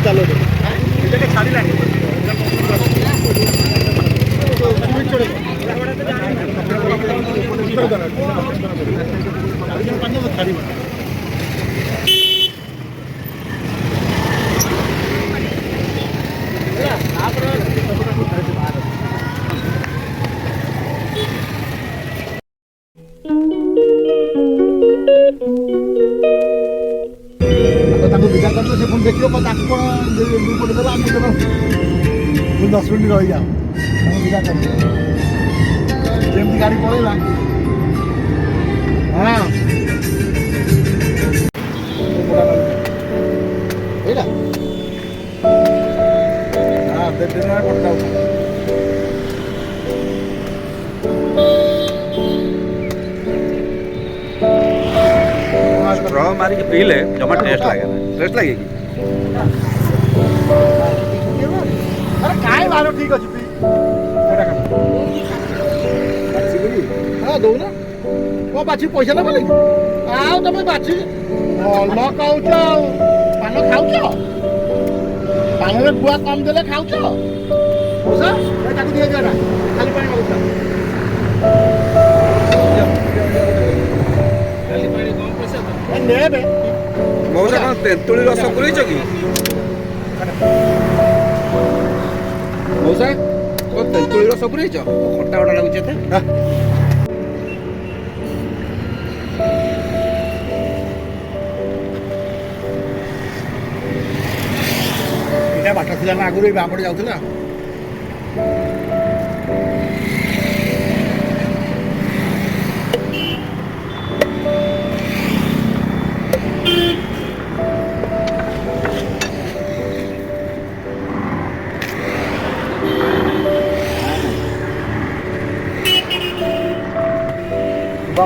ଚାଲ ଛାଡ଼ିଲାଣି ତାଙ୍କୁ ବିଦା କରିଦେଲେ ସେ ପୁଣି ଦେଖିବ ତାକୁ କ'ଣ ଦୁଇପଟେ ଦେବା ଆମେ ଦେବା 10 ମିନିଟ୍ ରହିଯାଅ ତାଙ୍କୁ ବିଦା କରିଦେବ ଯେମିତି ଗାଡ଼ି ପଳେଇଲା ହଁ ଏଇଟା ହଁ ଦିନ ପଠା ର ମାରିକି ପିଇଲେ ଜମା ଟେଷ୍ଟ ଲାଗେ ନା ଟେଷ୍ଟ ଲାଗେ କି କାଇଁ ବାର ଠିକ ଅଛି ହଁ ଦଉନ କ'ଣ ବାଛି ପଇସା ନେବ କି ଆଉ ତମେ ବାଛି ଭଲ କହୁଛ ଆଉ ପାନ ଖାଉଛ ପାନରେ ଗୁଆ କମ ଦେଲେ ଖାଉଛ ପଇସା ତାକୁ ଦିଆଯିବ ନା ଖାଲି ପାଣି ମାଗୁଛ ନେବେ ମଉସା କ'ଣ ତେନ୍ତୁଳି ରସ ପୁରେଇଛ କି ମଉସା କ'ଣ ତେନ୍ତୁଳି ରସ ପୁରେଇଛ ଖଟା ଖଟା ଲାଗୁଛି ଏତେ ଏଇଟା ବାଟ ଥିଲା ନା ଆଗରୁ ଏଇ ବାପଟେ ଯାଉଥିଲା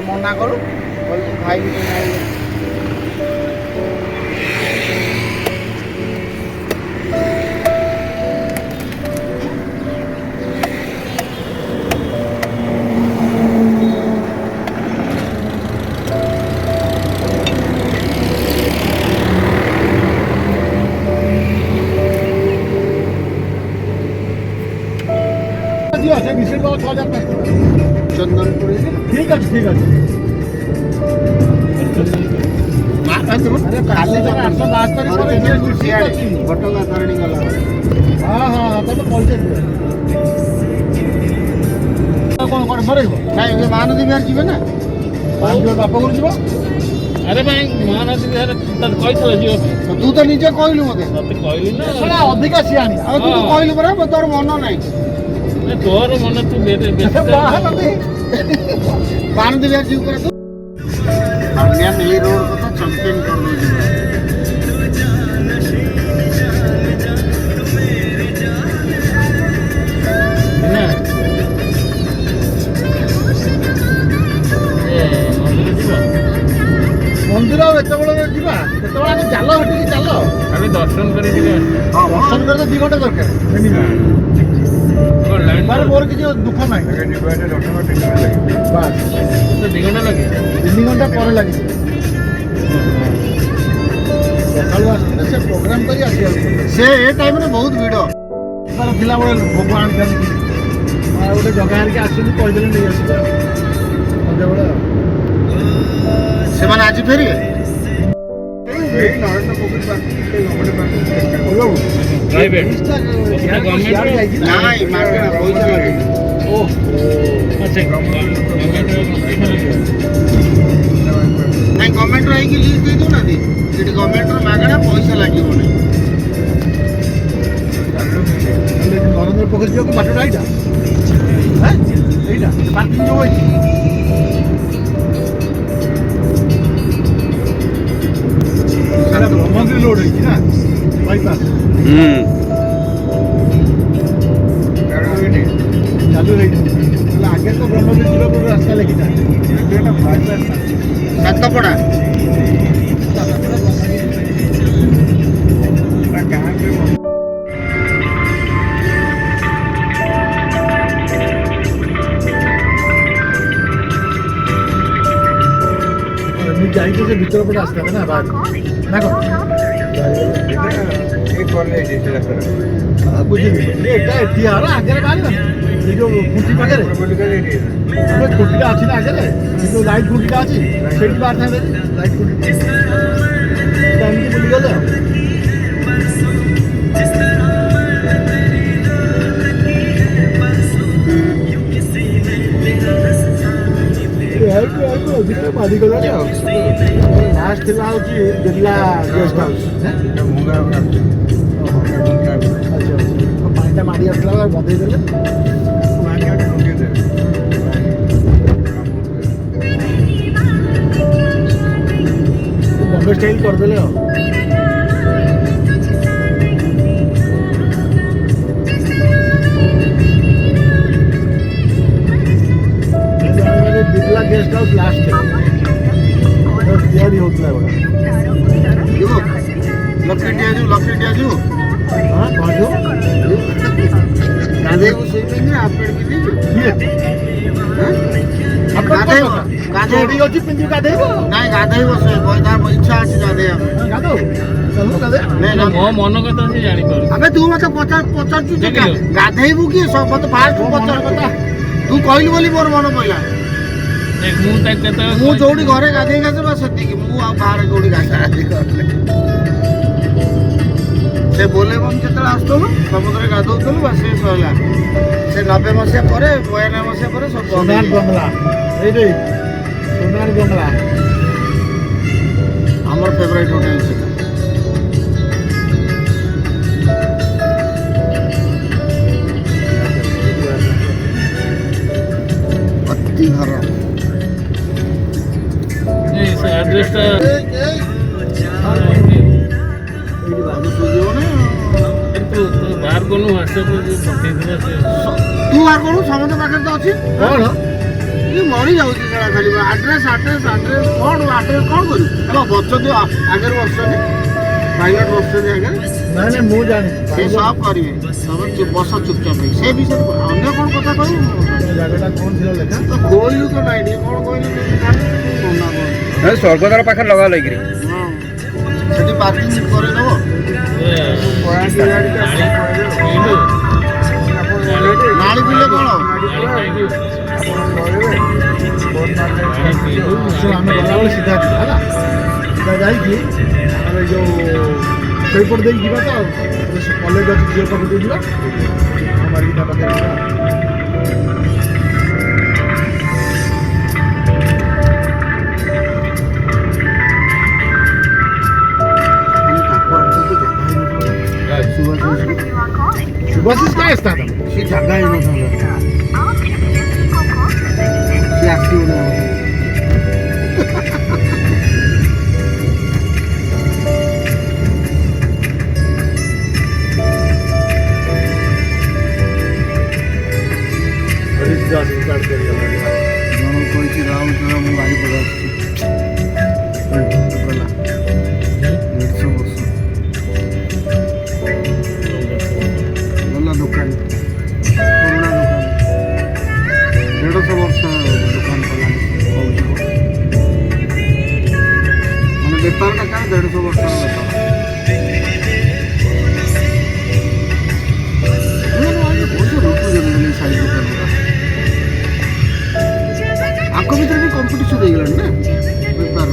ମନା କରୁ ଖାଇବି ସେ ବିଷୟରେ 6500 ଚନ୍ଦନପୁର ଠିକ ଅଛି ଠିକ ଅଛି କାଲି ତମେ 872 ପରେ ଘଟଗାଁ ତାରିଣୀ ଗଲା ହଁ ହଁ ତମେ ପଇସା ଦିଅ କ'ଣ କ'ଣ ମରେଇବ ନାଇଁ ମହାନଦୀ ବିହାର ଯିବେ ନା ବାପ ଘରୁ ଯିବ ଆରେ ଭାଇ ମହାନଦୀ ବିହାର ତତେ କହିଥିଲା ଯିବ ତୁ ତ ନିଜେ କହିଲୁ ମୋତେ ତତେ କହିଲି ନା ଶୁଣ ଅଧିକା ସିଆଣି ଆଉ ତୁ କହିଲୁ ପରା ତୋର ମନ ନାହିଁ ତୋର ମନେ ତୁ ମହାନଦୀ ବିହାର ଯିବୁ ପରା ତୁ ନେଇ ରୋଡ କଥା ଚମ୍ପିୟନ କରିଦେଉଛି ମନ୍ଦିର ଏତେବେଳେ ଯିବା ସେତେବେଳେ ଆମେ ଚାଲ ହେଠିକି ଚାଲ ଆମେ ଦର୍ଶନ କରି ଯିବା ହଁ ଦର୍ଶନ କରି ତ 2 ଘଣ୍ଟା ଦରକାର ମୋର କିଛି ଦୁଃଖ ନାହିଁ ବାସ୍ 2 ଘଣ୍ଟା ଲାଗେ 3 ଘଣ୍ଟା ପରେ ଲାଗିଯିବ ସକାଳୁ ଆସିଥିଲେ ସେ ପ୍ରୋଗ୍ରାମ କରି ଆସିବାକୁ ସେ ଏ ଟାଇମରେ ବହୁତ ଭିଡ଼ ତାର ଥିଲାବେଳେ ଭୋଗ ଆଣିଥାନ୍ତି ଆଉ ଗୋଟେ ଜଗା ହେରିକି ଆସୁଛନ୍ତି କହିଦେଲେ ନେଇ ଆସିବା ସନ୍ଧ୍ୟାବେଳେ ସେମାନେ ଆଜି ଫେରିବେ ନାଇଁ ଗଭର୍ଣ୍ଣମେଣ୍ଟର ହେଇକି ଲିଷ୍ଟ ଦେଇ ଦେଉନାହାନ୍ତି ସେଠି ଗଭର୍ଣ୍ଣମେଣ୍ଟର ମାଗଣା ପଇସା ଲାଗିବନି ନରେନ୍ଦ୍ର ପୋଖରୀ ଯିବାକୁ ବାଟଟା ଏଇଟା ଏଇଟା ପାର୍କିଂ ଯୋଉ ହେଇଛି ବ୍ରହ୍ମଗିରି ରୋଡ ହେଇଛି ନା ବାଇପାସ୍ ଚାଲୁ ହେଇଛି ହେଲେ ଆଗେ ତ ବ୍ରହ୍ମଗିରି ଯିବାକୁ ରାସ୍ତା ଲେଖିଥାଏ ସାତପଡ଼ା ଯାଇକି ସେ ଭିତର ପଟେ ଆସିଥାନ୍ତେ ନା ବାହାରୁ ନା କ'ଣ ବୁଝିଲି ଏଟା ଏଠି ଆର ଆଗରେ ବାହାରିବା ଏଇ ଯୋଉ ଖୁଣ୍ଟି ପାଖରେ ଖୁଣ୍ଟିଟା ଅଛି ନା ଆଗରେ ଯୋଉ ଲାଇଟ୍ ଖୁଣ୍ଟିଟା ଅଛି ସେଇଠି ବାହାରିଥାନ୍ତେ ଲାଇଟ୍ ଖୁଣ୍ଟି ଏମିତି ବୁଲିଗଲେ ଆଉ ମାରିଗଲାଣି ଆଉ ଲାଷ୍ଟ ଥିଲା ହଉଛି ବିର୍ଲା ଗେଷ୍ଟ ହାଉସ୍ ପାଣିଟା ମାଡ଼ି ଆସିଲା ବନ୍ଧେଇ ଦେଲେ ବମ୍ବେ ଷ୍ଟାଇଲ୍ କରିଦେଲେ ଆଉ बिरला गेस्ट हाउस लास्ट ତିଆରି ହଉଥିଲା ଏଗୁଡ଼ା ଲକ୍ଷ୍ମୀ ଦିଆଯିବ ହଁ କହିଛୁ ଗାଧେଇବୁ ସୁଇମିଂ ହାଫ୍ ପ୍ୟାଣ୍ଟ ଗାଧେଇ ଅଛି ପିନ୍ଧି ଗାଧେଇବ ନାଇଁ ଗାଧେଇବ ସେ ତାର ଇଚ୍ଛା ଅଛି ଗାଧେଇବା ଗାଧଉ ମୋ ମନ କଥା ସେ ଜାଣିପାରୁ ଆବେ ତୁ ମତେ ପଚାରୁଛୁ ଯେ ଗାଧେଇବୁ କି ମତେ ଫାଷ୍ଟ ପଚାର କଥା ତୁ କହିଲୁ ବୋଲି ମୋର ମନ ପଇଲା ମୁଁ ଯୋଉଠି ଘରେ ଗାଧେଇ ଗାଧେ ବା ସେତିକି ମୁଁ ଆଉ ବାହାରେ କୋଉଠି ଗାଧେଇ କରିନି ସେ ବୋଲେବମ୍ ଯେତେବେଳେ ଆସୁଥିଲୁ ସମୁଦ୍ରରେ ଗାଧଉଥିଲୁ ବା ସେ ସରିଲା ସେ 90 ମସିହା ପରେ 92 ମସିହା ପରେ ସବୁ সোনার বংলা এইটাই সোনার বংলা আমার ফেভারিট হোটেল সেটা অতি ঘর এই অ্যাড্রেসটা ବାହାର କଲୁ ହ୍ୱାଟ୍ସଆପ୍ରେ ପଠେଇଥିଲା ସେ ତୁ ବାହାର କଲୁ ସମସ୍ତ ପାଖରେ ତ ଅଛି କଣ ମରି ଯାଉଛି ସେଟା ଖାଲି ଆଡ୍ରେସ୍ କଣ ଆଡ୍ରେସ୍ କଣ କରିବୁ ହେଲା ବସଛନ୍ତି ଆଗରେ ବସଛନ୍ତି ପାଇଲଟ ବସଛନ୍ତି ଆଗରେ ନାଇଁ ନାଇଁ ମୁଁ ଜାଣିଛି ସେ ସବ କରିବେ ତମେ ବସ ଚୁପଚାପ ହେଇ ସେ ବିଷୟରେ ଅନ୍ୟ କଣ କଥା କହିବୁ ଜାଗାଟା କଣ ଥିଲା ଲେଖା ତ କହିଲୁ ତ ନାଇଁ ଟିକେ କଣ କହିଲୁ ସ୍ୱର୍ଗଦ୍ୱାର ପାଖରେ ଲଗା ଲାଗିରି ସେଠି ପାର୍କିଂ କରିଦେବ ନାଳି ପିଲେ କଣ ଆମେ ଗଲାବେଳେ ସିଧା ଯିବା ହେଲା ସିଧା ଯାଇକି ଆମର ଏଇ ଯୋଉ ସେଇପଟ ଦେଇକି ଯିବା ତ କଲେଜ ଅଛି ଝିଅ ପାଖକୁ ଦେଇ ଯିବା ମାରିକି ତା ପାଖରେ ଯିବା सुभाषिस काय असतात ସେ ଜାଗା ହେଇନଥାନ୍ତା ସେ ଆସିବ ନା ଜଣକୁ କହିଛି ରାହୁଲ ମୁଁ ଗାଡ଼ି ପକା ଆସିଛି 150 ବର୍ଷ ଦୋକାନ ପୁରୁଣା ଦୋକାନ 150 ବର୍ଷ ଦୋକାନ କଲାଣି କହୁଛି ମାନେ ବେପାରଟା କାଁ 150 ବର୍ଷର ବେପାର ବହୁତ ଲୋକ ଜମି ସାଇ ଦୋକାନ ଆଙ୍କ ଭିତରେ ବି କମ୍ପିଟିସନ ହେଇଗଲାଣି ନା ବେପାର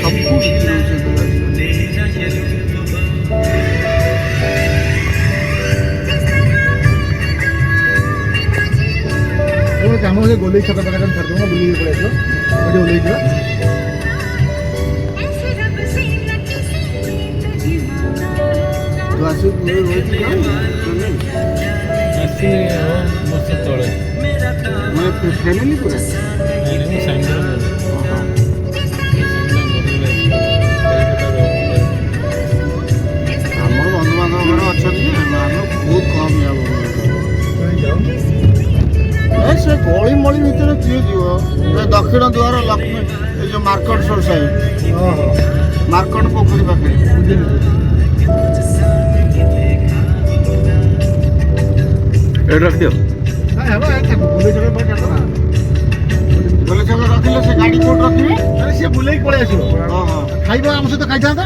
ସବୁ ବିକ୍ରି ହେଉଛି କାମ ସେ ଗୋଲେଇ ଛକ ପାଖରେ ଛାଡ଼ିଦେବ ବୁଲିକି ପଳେଇ ଆସିବ ଏଠି ଓହ୍ଲେଇ ଯିବା ତୁ ଆସିବୁ ରହିଛୁ ଆସି ବର୍ଷ ତଳେ ମାନେ ଫ୍ୟାମିଲି ପୁରା ମୋ ସାଙ୍ଗର ଆମର ବନ୍ଧୁବାନ୍ଧବ ଘର ଅଛନ୍ତି ଆମେ ବହୁତ କମ୍ ଯାଉ ସେ ଗଳି ମଳି ଭିତରେ କିଏ ଯିବ ଦକ୍ଷିଣ ଦ୍ୱାର ଲକ୍ଷ୍ମୀ ଏ ଯୋଉ ମାର୍କଟ ସୋସାଇ ମାର୍କଟ ପୋଖରୀ ପାଖରେ ଏଇଠି ରଖିଦିଅ ବୋଲେ ଛକ ରଖିଲେ ସେ ଗାଡ଼ି କୋଉଠି ରଖିବେ ସିଏ ବୁଲେଇକି ପଳେଇ ଆସିବ ଖାଇବା ଆମ ସହିତ ଖାଇଥାନ୍ତା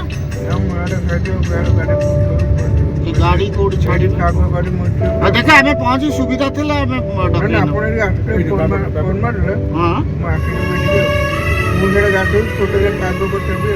गाड़ी कोड छाड़ी देखा हमें पहुंची सुविधा थिला हमें डकैन हां मुझे गाड़ी छोटे के कार्गो करते भी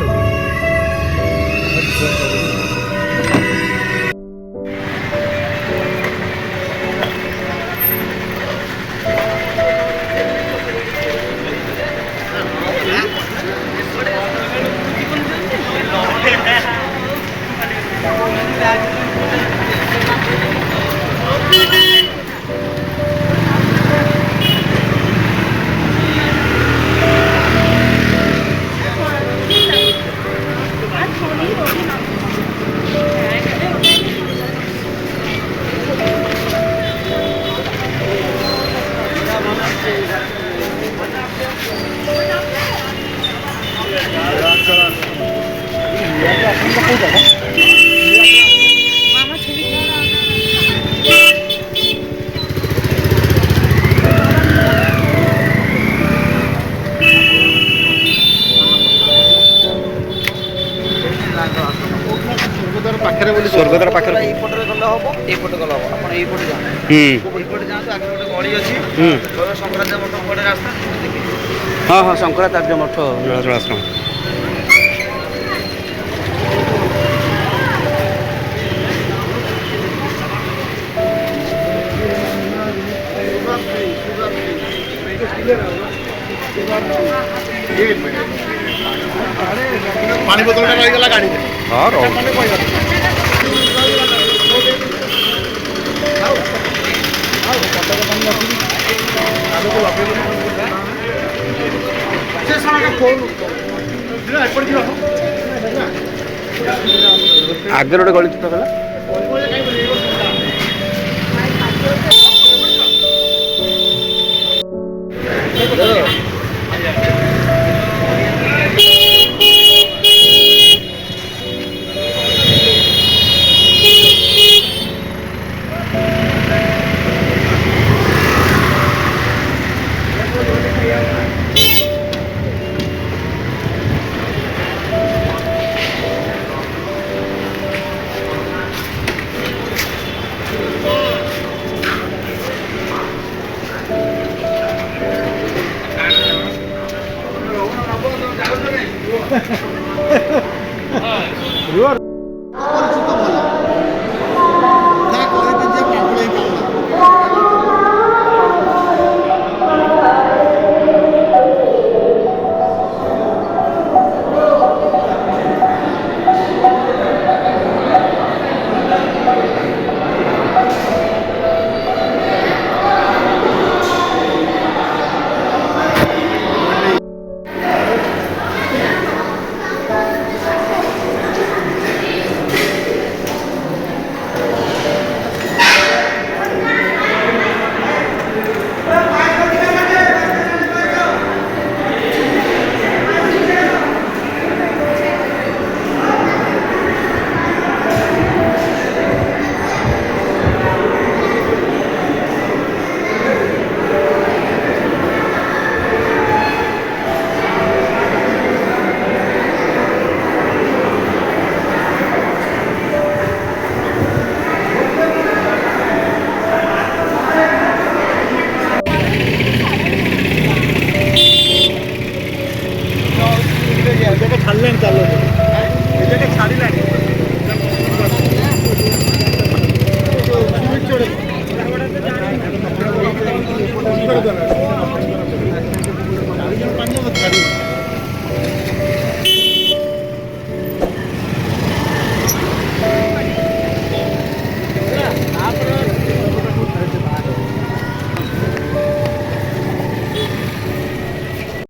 स्वर्गद्वार पाखरे ଏଇପଟରେ ଗଲେ ହବ ଏଇପଟେ ଗଲେ ହବ ଆପଣ ଏଇପଟେ ଯାଆନ୍ତୁ ଏଇପଟେ ଯାଆନ୍ତୁ ଆଗରେ ଗୋଟେ ଗଳି ଅଛି ଶଙ୍କରାଚାର୍ଯ୍ୟ ମଠ ପଟେ ରାସ୍ତା ଦେଖିବେ हाँ हाँ शंकराचार्य मठ नीलाचल आश्रम पानी बोतल रहीगला गाड़ी हाँ रहो आगे गोटे गली तो गला ଛାଡ଼ିବ